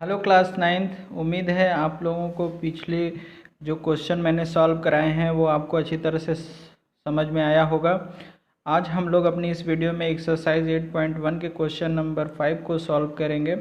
Hello class ninth. उम्मीद है आप लोगों को पिछले जो क्वेश्चन मैंने सॉल्व कराए हैं वो आपको अच्छी तरह से समझ में आया होगा। आज हम लोग अपनी इस वीडियो में एक्सरसाइज 8.1 के क्वेश्चन नंबर 5 को सॉल्व करेंगे।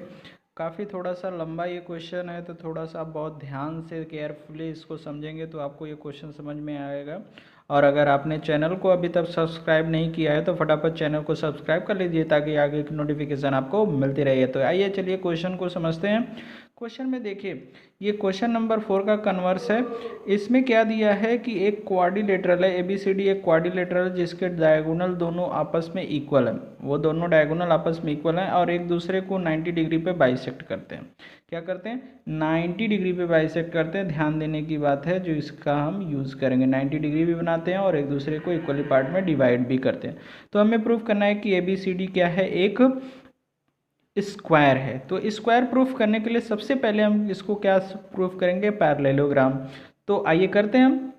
काफ़ी थोड़ा सा लंबा ये क्वेश्चन है, तो थोड़ा सा आप बहुत ध्यान से केयरफुली इसको समझेंगे तो आपको ये क्वेश्चन समझ में आएगा। और अगर आपने चैनल को अभी तक सब्सक्राइब नहीं किया है तो फटाफट चैनल को सब्सक्राइब कर लीजिए ताकि आगे की नोटिफिकेशन आपको मिलती रहे। तो आइए चलिए क्वेश्चन को समझते हैं। क्वेश्चन में देखिए, ये क्वेश्चन नंबर 4 का कन्वर्स है। इसमें क्या दिया है कि एक क्वाड्रिलेटरल है, ABCD एक क्वाड्रिलेटरल जिसके डायगोनल दोनों आपस में इक्वल है। वो दोनों डायगोनल आपस में इक्वल हैं और एक दूसरे को 90 डिग्री पे बाइसेक्ट करते हैं। क्या करते हैं? 90 डिग्री पे बाइसेक्ट करते हैं। ध्यान देने की बात है जो इसका हम यूज़ करेंगे। 90 डिग्री भी बनाते हैं और एक दूसरे को इक्वली पार्ट में डिवाइड भी करते हैं। तो हमें प्रूफ करना है कि ABCD क्या है, एक स्क्वायर है। तो स्क्वायर प्रूफ करने के लिए सबसे पहले हम इसको क्या प्रूफ करेंगे? पैरेललोग्राम। तो आइए करते हैं हम।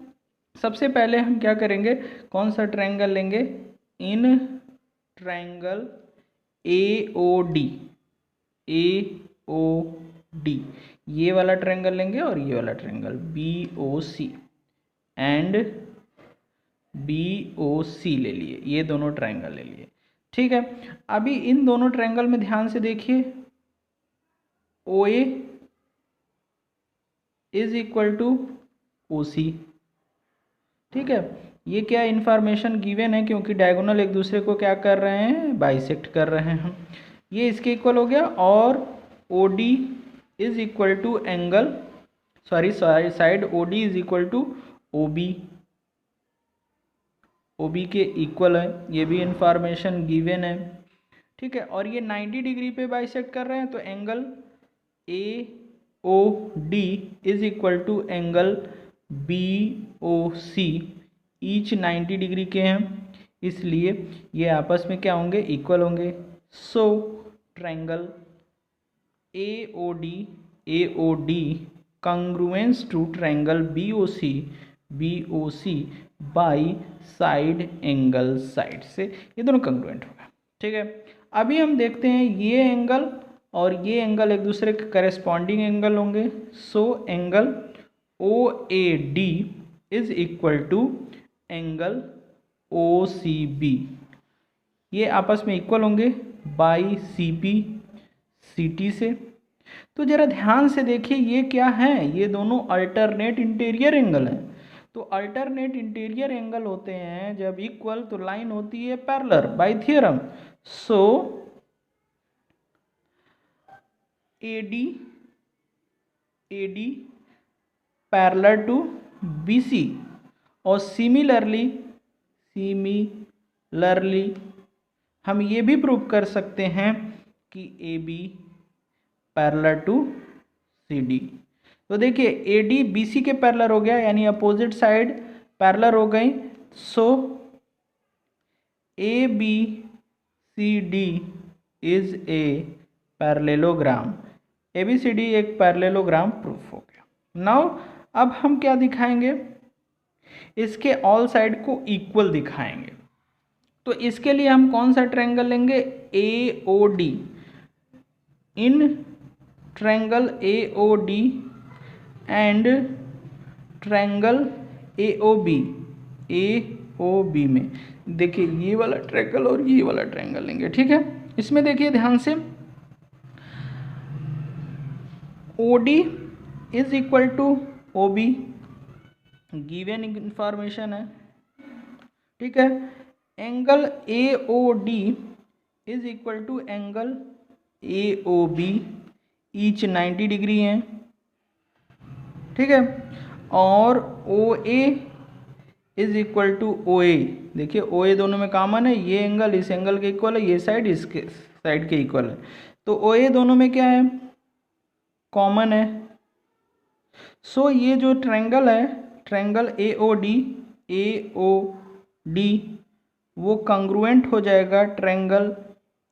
सबसे पहले हम क्या करेंगे, कौन सा ट्रायंगल लेंगे? इन ट्रायंगल AOD, AOD ये वाला ट्रायंगल लेंगे और ये वाला ट्रायंगल BOC एंड BOC ले लिए। ये दोनों ट्रायंगल ले लिए, ठीक है। अभी इन दोनों ट्रायंगल में ध्यान से देखिए, OA is equal to OC, ठीक है। ये क्या इंफॉर्मेशन गिवन है, क्योंकि डायगोनल एक दूसरे को क्या कर रहे हैं? बाइसेक्ट कर रहे हैं। ये इसके इक्वल हो गया। और OD is equal to angle side OD is equal to OB के इक्वल है। ये भी इंफॉर्मेशन गिवन है, ठीक है। और ये 90 डिग्री पे बाइसेक्ट कर रहे हैं, तो angle AOD is equal to angle BOC, each 90 degree के हैं, इसलिए ये आपस में क्या होंगे? इक्वल होंगे। So triangle AOD congruence to triangle BOC by side angle side से, ये दोनों कंग्रुएंट होगा, ठीक है। अभी हम देखते हैं ये एंगल और ये एंगल एक दूसरे के करेस्पॉन्डिंग एंगल होंगे। So angle OAD is equal to angle OCB, ये आपस में इक्वल होंगे बाई CT से। तो जरा ध्यान से देखिए, ये क्या है? ये दोनों अल्टरनेट इंटीरियर एंगल हैं। तो अल्टरनेट इंटीरियर एंगल होते हैं जब इक्वल, तो लाइन होती है parallel by theorem. So AD parallel to BC, और सिमिलरली हम ये भी प्रूव कर सकते हैं कि AB पैरेलल टू CD। तो देखिए AD BC के पैरेलल हो गया, यानी अपोजिट साइड पैरेलल हो गई। सो ABCD is a parallelogram. ABCD एक पैरेललोग्राम प्रूफ हो गया। नाउ अब हम क्या दिखाएंगे? इसके ऑल साइड को इक्वल दिखाएंगे। तो इसके लिए हम कौन सा ट्रायंगल लेंगे? AOD। In triangle AOD and triangle AOB में देखिए ये वाला ट्रायंगल और ये वाला ट्रायंगल लेंगे, ठीक है। इसमें देखिए ध्यान से, OD is equal to OB, given information है, ठीक है। Angle AOD is equal to angle AOB, each 90 degree है, ठीक है। और OA is equal to OA, देखिए OA दोनों में कॉमन है, ये एंगल इस एंगल के इक्वल है, ये साइड इसके साइड के इक्वल है, तो OA दोनों में क्या है? कॉमन है। सो ये जो ट्रायंगल है, ट्रायंगल AOD वो कंग्रुएंट हो जाएगा ट्रायंगल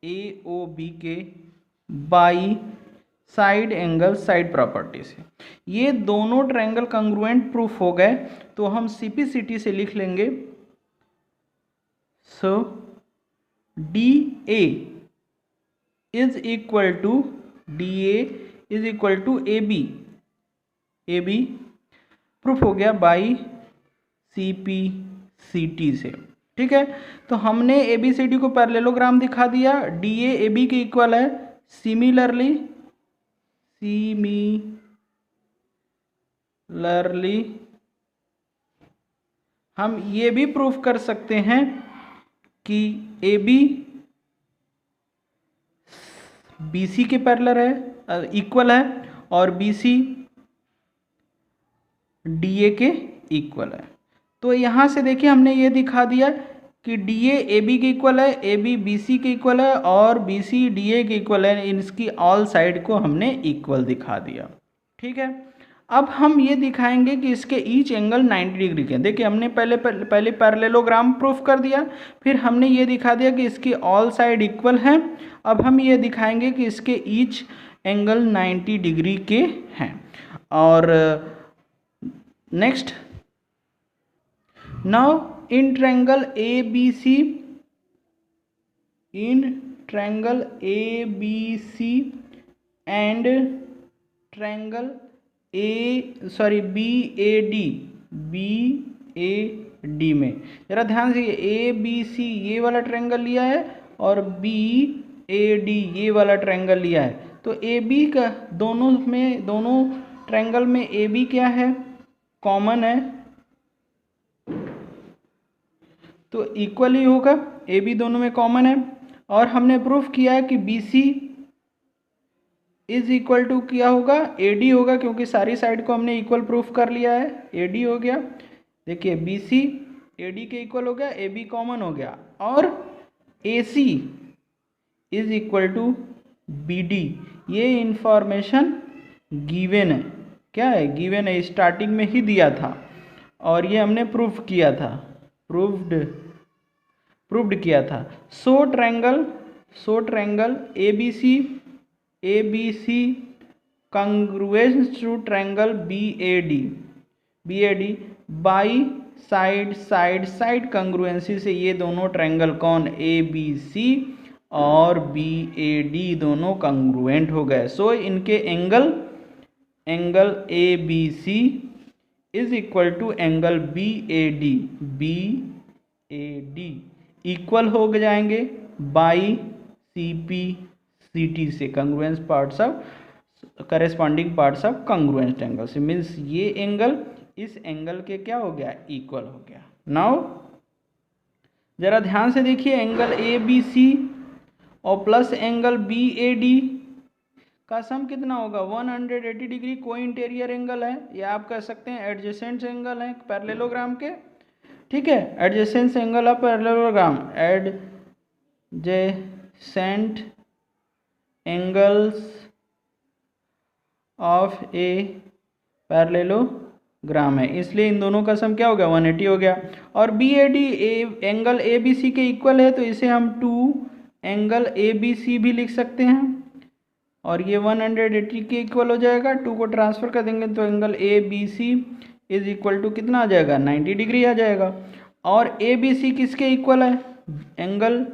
AOB के by side angle side property से। ये दोनों ट्रायंगल कंग्रुएंट प्रूफ हो गए, तो हम CPCT से लिख लेंगे। So DA is equal to is equal to A B proof हो गया by C P C T से। ठीक है, तो हमने ए बी सी डी को पैरेललोग्राम दिखा दिया, डी ए बी के इक्वल है। सिमिलरली हम ये भी प्रूफ कर सकते हैं कि ए बी बी सी के पैरेलल है, इक्वल है, और बी सी डी ए के इक्वल है। तो यहाँ से देखिए हमने ये दिखा दिया कि डी ए बी के इक्वल है, ए बी बी सी के इक्वल है, और बी सी डी ए के इक्वल है। इसकी ऑल साइड को हमने इक्वल दिखा दिया। ठीक है, अब हम ये दिखाएंगे कि इसके ईच एंगल 90 डिग्री के। देखिए हमने पहले पैरेललोग्राम प्रूफ कर दिया, फिर हमने ये दिखा दिया कि इसकी ऑल साइड इक्वल है। अब हम ये दिखाएंगे कि इसके ईच एंगल 90 डिग्री के हैं। और next, now in triangle A B C and triangle B A D में जरा ध्यान से, ए बी सी ये वाला ट्रायंगल लिया है और बी ए डी ये वाला ट्रायंगल लिया है। तो ए बी का दोनों ट्रायंगल में ए बी क्या है, कॉमन है, तो इक्वल ही होगा। ए बी दोनों में कॉमन है। और हमने प्रूफ किया है कि B C is equal to क्या होगा, ए डी होगा, क्योंकि सारी साइड को हमने इक्वल प्रूफ कर लिया है। ए डी हो गया, देखिए बी सी ए डी के इक्वल हो गया, ए बी कॉमन हो गया। और A C is equal to B D, ये इंफॉर्मेशन गिवन है। क्या है, गिवन है, स्टार्टिंग में ही दिया था और ये हमने प्रूफ किया था, प्रूव्ड किया था। So triangle A B C congruent to triangle B A D by side congruency से ये दोनों ट्रायंगल कौन, ए बी सी और बी ए डी दोनों कंग्रुएंट हो गए। सो इनके angle A B C is equal to angle B A D equal हो जाएंगे by C P C T से, congruence parts of corresponding parts of congruent angle से। Means ये angle इस एंगल के क्या हो गया, इक्वल हो गया। नाउ जरा ध्यान से देखिए, एंगल ए बी सी और plus angle B A D का सम कितना होगा, 180 डिग्री कोई इंटीरियर एंगल है, या आप कह सकते हैं एडजेसेंट एंगल है पैरेललोग्राम के। ठीक है, adjacent angle of parallelogram, adjacent angles of a parallelogram है, इसलिए इन दोनों का सम क्या हो गया, 180 हो गया। और B A D angle A B C के इक्वल है, तो इसे हम 2 एंगल ए बी सी भी लिख सकते हैं, और ये 180 के इक्वल हो जाएगा। 2 को ट्रांसफर कर देंगे तो angle A B C is equal to कितना आ जाएगा, 90 डिग्री आ जाएगा। और ए बी सी किसके इक्वल है, एंगल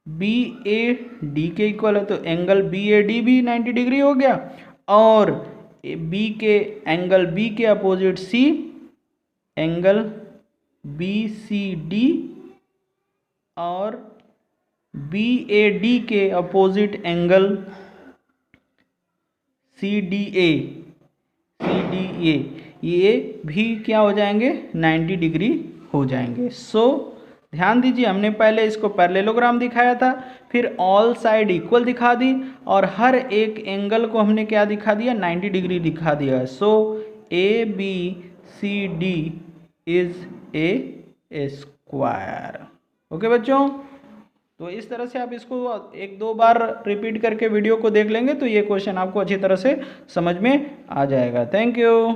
बी ए डी के इक्वल है, तो एंगल बी ए डी भी 90 डिग्री हो गया। और बी के एंगल बी के opposite C, angle B C D, और बी ए डी के opposite angle C D A, ये भी क्या हो जाएंगे, 90 डिग्री हो जाएंगे। सो ध्यान दीजिए, हमने पहले इसको पैरेललोग्राम दिखाया था, फिर ऑल साइड इक्वल दिखा दी, और हर एक एंगल को हमने क्या दिखा दिया, 90 डिग्री दिखा दिया। So A B C D is a square. Okay बच्चों, तो इस तरह से आप इसको 1-2 बार रिपीट करके वीडियो को देख लेंगे तो ये क्वेश्चन आपको अच्छी तरह से समझ में आ जाएगा। Thank you.